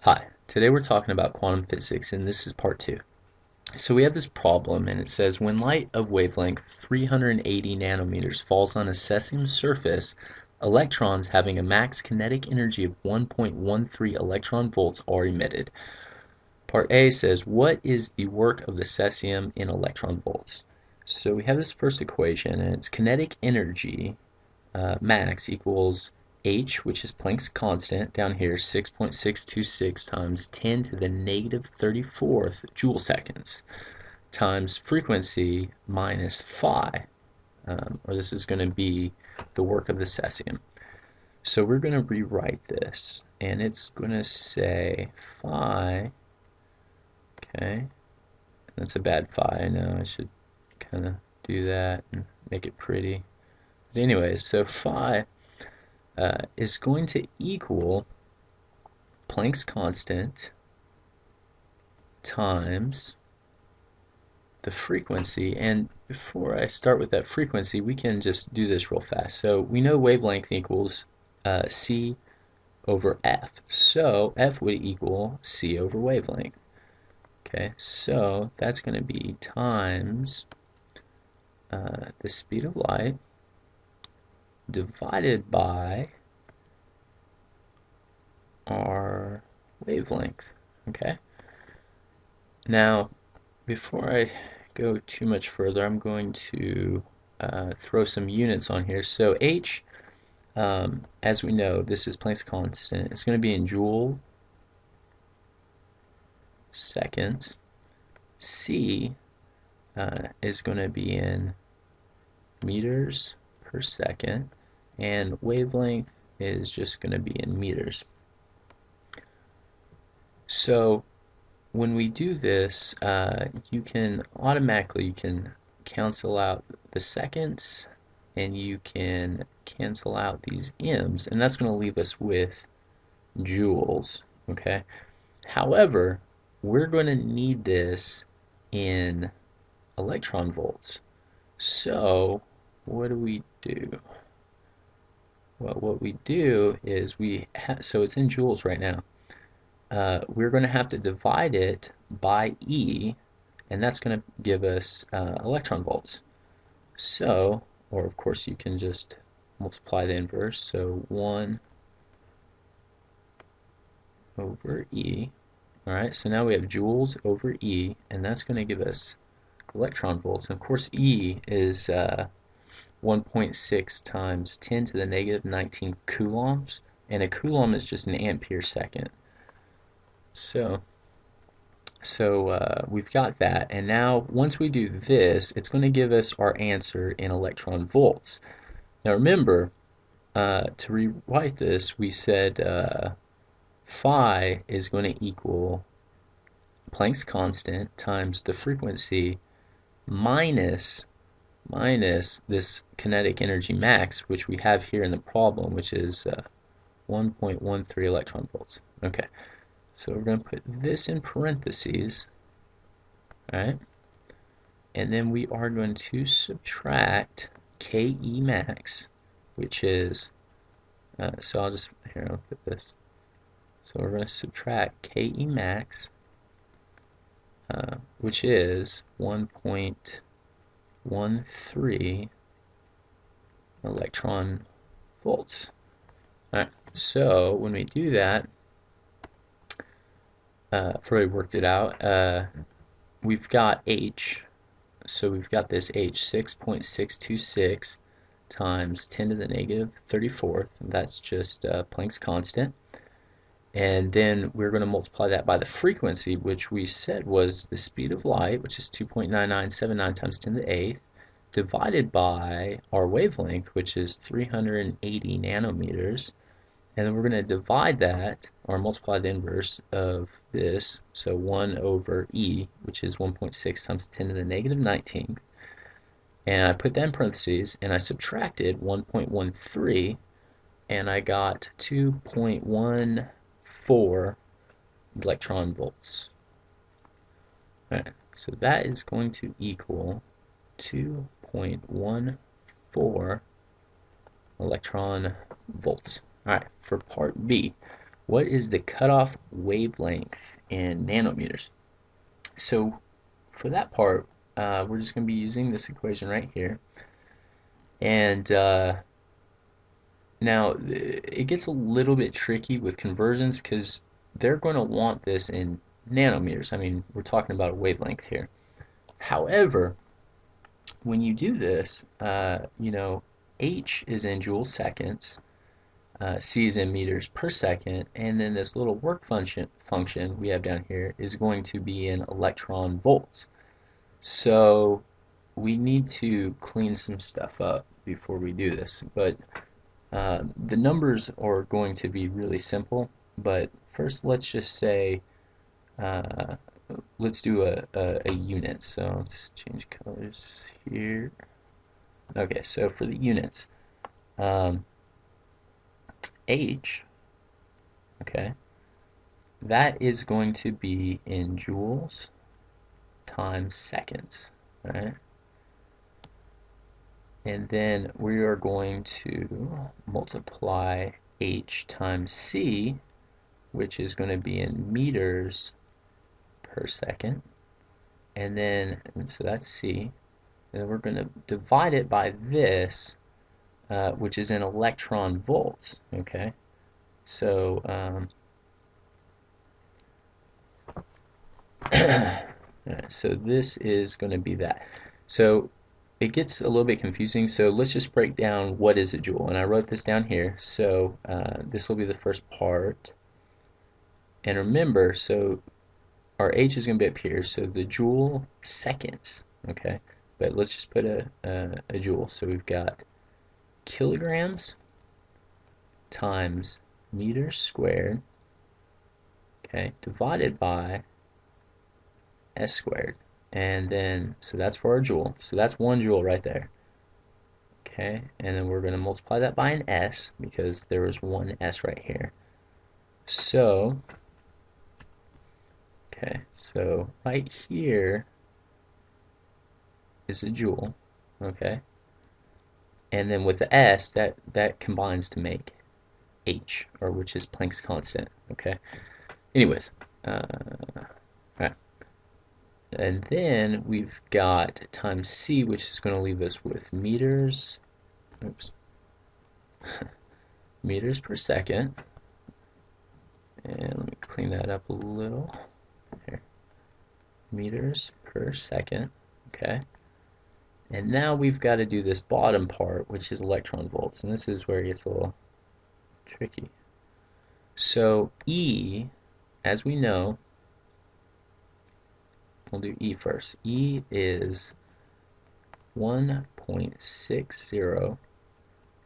Hi, today we're talking about quantum physics, and this is part two. So we have this problem, and it says when light of wavelength 380 nanometers falls on a cesium surface, electrons having a max kinetic energy of 1.13 electron volts are emitted. Part A says what is the work of the cesium in electron volts? So we have this first equation, and it's kinetic energy max equals h, which is Planck's constant, down here 6.626 times 10 to the negative 34th joule seconds, times frequency minus phi, or this is going to be the work of the cesium. So we're going to rewrite this, and it's going to say phi, okay, that's a bad phi, I know, I should kind of do that and make it pretty. But anyways, so phi is going to equal Planck's constant times the frequency. And before I start with that frequency, we can just do this real fast. So we know wavelength equals c over f. So f would equal c over wavelength. Okay, so that's going to be times the speed of light divided by our wavelength. Okay, now before I go too much further, I'm going to throw some units on here. So h, as we know, this is Planck's constant. It's going to be in joule seconds. C is going to be in meters per second, and wavelength is just going to be in meters. So when we do this, you can cancel out the seconds, and you can cancel out these m's, and that's going to leave us with joules. Okay. However, we're going to need this in electron volts. So what do? Well, what we do is so it's in joules right now. We're going to have to divide it by E, and that's going to give us electron volts. So, or of course you can just multiply the inverse, so 1 over E. Alright, so now we have joules over E, and that's going to give us electron volts. And of course E is 1.6 times 10 to the negative 19 coulombs, and a coulomb is just an ampere second. So we've got that, and now once we do this, it's going to give us our answer in electron volts. Now remember, to rewrite this, we said phi is going to equal Planck's constant times the frequency minus this kinetic energy max, which we have here in the problem, which is 1.13 electron volts. Okay. So we're going to put this in parentheses, right? And then we are going to subtract Ke max, which is, so I'll put this. So we're going to subtract Ke max, which is 1.13 electron volts. All right, so when we do that, before we worked it out, we've got H, so we've got this H, 6.626 times 10 to the negative 34th, that's just Planck's constant. And then we're going to multiply that by the frequency, which we said was the speed of light, which is 2.9979 times 10 to the 8th, divided by our wavelength, which is 380 nanometers. And then we're going to divide that, or multiply the inverse of this, so 1 over E, which is 1.6 times 10 to the negative 19th. And I put that in parentheses, and I subtracted 1.13, and I got 2.14 electron volts. Alright, so that is going to equal 2.14 electron volts. Alright, for part B, What is the cutoff wavelength in nanometers? So for that part, we're just going to be using this equation right here. And now it gets a little bit tricky with conversions because they're going to want this in nanometers. I mean, we're talking about a wavelength here. However, when you do this, H is in joule seconds, C is in meters per second, and then this little work function we have down here is going to be in electron volts. So we need to clean some stuff up before we do this, but the numbers are going to be really simple. But first, let's just say, let's do a unit. So let's change colors here. Okay, so for the units, um, H, okay, that is going to be in joules times seconds, right? And then we are going to multiply H times C, which is going to be in meters per second. And then, so that's C. And then we're going to divide it by this, which is in electron volts, okay? So, so this is going to be that. So it gets a little bit confusing, so let's just break down what is a joule. And I wrote this down here, so this will be the first part. And remember, so our H is going to be up here, so the joule seconds, okay? But let's just put a joule. So we've got kilograms times meters squared, okay, divided by S squared. And then, so that's for our joule. So that's 1 joule right there. Okay, and then we're going to multiply that by an S because there was 1 S right here. So, okay, so right here is a joule, okay? And then with the S, that combines to make H, or which is Planck's constant, okay? Anyways, right. And then we've got times C, which is going to leave us with meters, oops, meters per second. And let me clean that up a little. Here. Meters per second, okay? And now we've got to do this bottom part, which is electron volts. And this is where it gets a little tricky. So E, as we know, we'll do E first. E is 1.60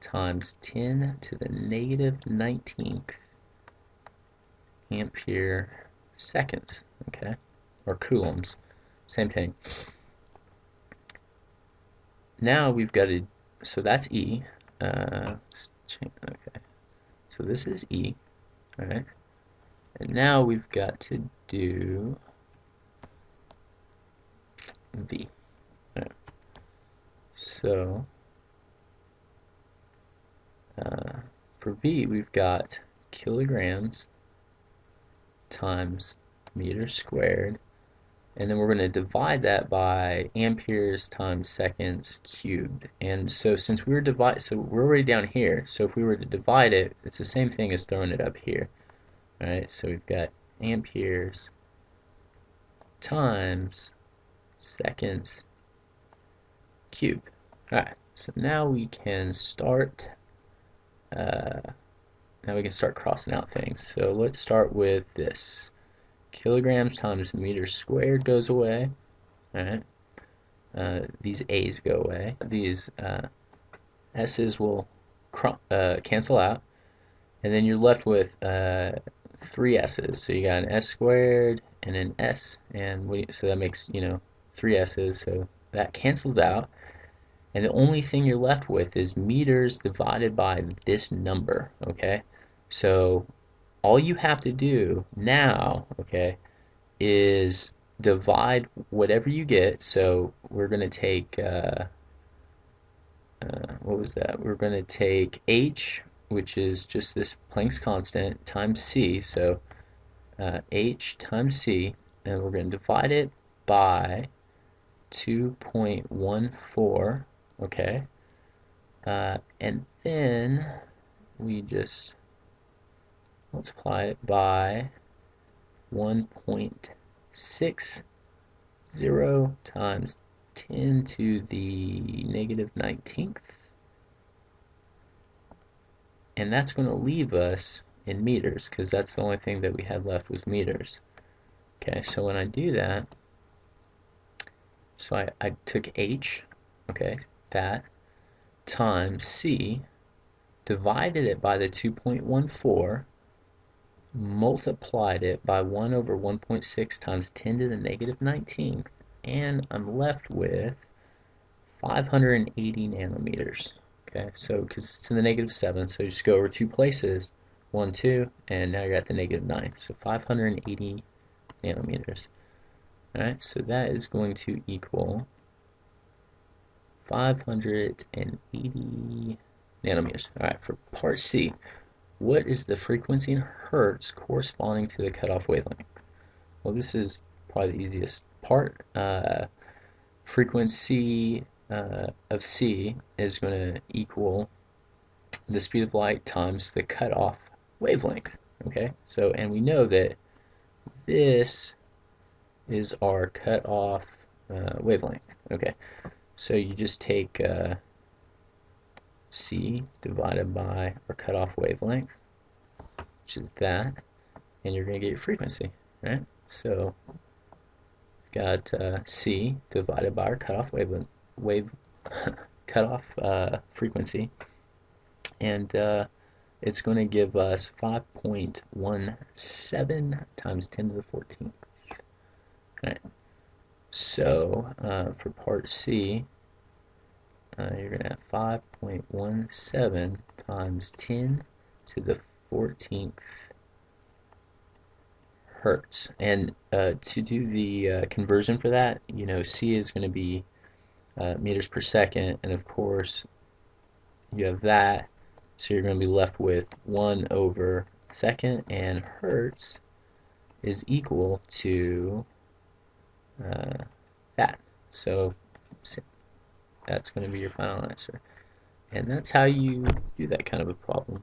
times 10 to the negative 19th ampere seconds, okay? Or coulombs, same thing. Now we've got to, so that's E. Okay, so this is E, all right? And now we've got to do V. Right. So for V, we've got kilograms times meters squared, and then we're going to divide that by amperes times seconds cubed. And so since we were so we're already down here, so if we were to divide it, it's the same thing as throwing it up here. All right, so we've got amperes times seconds cubed. All right, so now we can start crossing out things. So let's start with this. Kilograms times meters squared goes away. Alright. These A's go away. These S's will cancel out. And then you're left with 3 S's. So you got an S squared and an S. And so that makes, 3 S's. So that cancels out. And the only thing you're left with is meters divided by this number, okay? So all you have to do now, okay, is divide whatever you get. So we're going to take, what was that? We're going to take H which is just this Planck's constant times c, so h times c, and we're going to divide it by 2.14, okay? And then we just multiply it by 1.60 times 10 to the negative 19th. And that's going to leave us in meters, because that's the only thing that we had left was meters. Okay, so when I do that, so I took h, okay, that, times c, divided it by the 2.14, multiplied it by 1 over 1.6 times 10 to the negative 19th, and I'm left with 580 nanometers. Okay, so because it's to the negative 7, so you just go over 2 places, 1, 2, and now you're at the negative 9. So 580 nanometers. Alright, so that is going to equal 580 nanometers. Alright, for part C, what is the frequency in hertz corresponding to the cutoff wavelength? Well, this is probably the easiest part. Frequency of C is going to equal the speed of light times the cutoff wavelength. Okay, so, and we know that this is our cutoff wavelength. Okay, so you just take C divided by our cutoff wavelength, which is that, and you're going to get your frequency, right? So we've got C divided by our cutoff cutoff frequency, and it's going to give us 5.17 times 10 to the 14th. Right. So for part C, you're going to have 5.17 times 10 to the 14th hertz. And to do the conversion for that, you know, C is going to be meters per second, and of course you have that, so you're going to be left with 1 over second, and hertz is equal to that. So that's going to be your final answer. And that's how you do that kind of a problem.